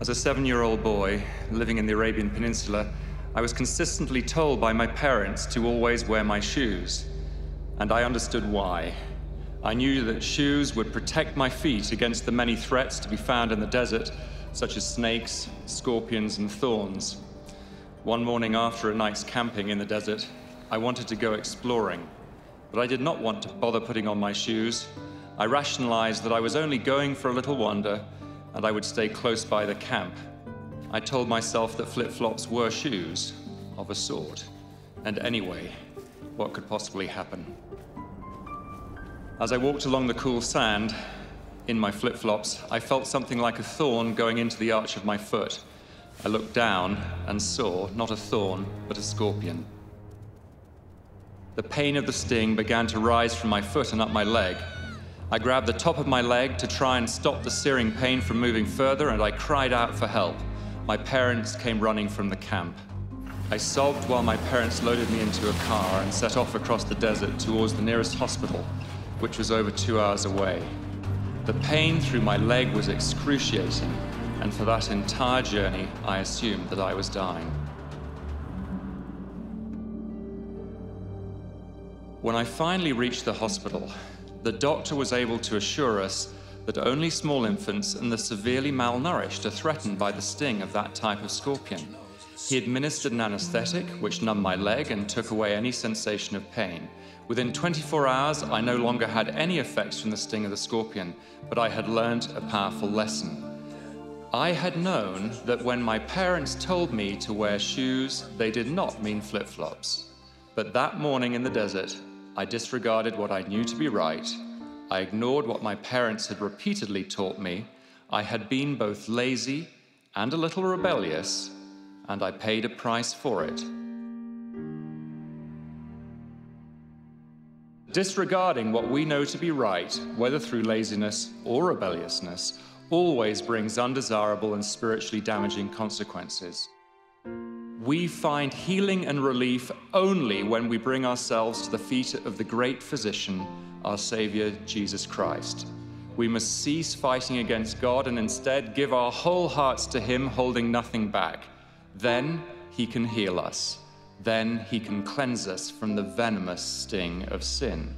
As a 7-year-old boy living in the Arabian Peninsula, I was consistently told by my parents to always wear my shoes. And I understood why. I knew that shoes would protect my feet against the many threats to be found in the desert, such as snakes, scorpions, and thorns. One morning after a night's camping in the desert, I wanted to go exploring, but I did not want to bother putting on my shoes. I rationalized that I was only going for a little wander, and I would stay close by the camp. I told myself that flip-flops were shoes, of a sort. And anyway, what could possibly happen? As I walked along the cool sand, in my flip-flops, I felt something like a thorn going into the arch of my foot. I looked down and saw, not a thorn, but a scorpion. The pain of the sting began to rise from my foot and up my leg. I grabbed the top of my leg to try and stop the searing pain from moving further, and I cried out for help. My parents came running from the camp. I sobbed while my parents loaded me into a car and set off across the desert towards the nearest hospital, which was over 2 hours away. The pain through my leg was excruciating, and for that entire journey, I assumed that I was dying. When I finally reached the hospital, the doctor was able to assure us that only small infants and the severely malnourished are threatened by the sting of that type of scorpion. He administered an anesthetic, which numbed my leg and took away any sensation of pain. Within 24 hours, I no longer had any effects from the sting of the scorpion, but I had learned a powerful lesson. I had known that when my parents told me to wear shoes, they did not mean flip-flops. But that morning in the desert, I disregarded what I knew to be right. I ignored what my parents had repeatedly taught me. I had been both lazy and a little rebellious, and I paid a price for it. Disregarding what we know to be right, whether through laziness or rebelliousness, always brings undesirable and spiritually damaging consequences. We find healing and relief only when we bring ourselves to the feet of the great physician, our Savior, Jesus Christ. We must cease fighting against God and instead give our whole hearts to Him, holding nothing back. Then He can heal us. Then He can cleanse us from the venomous sting of sin.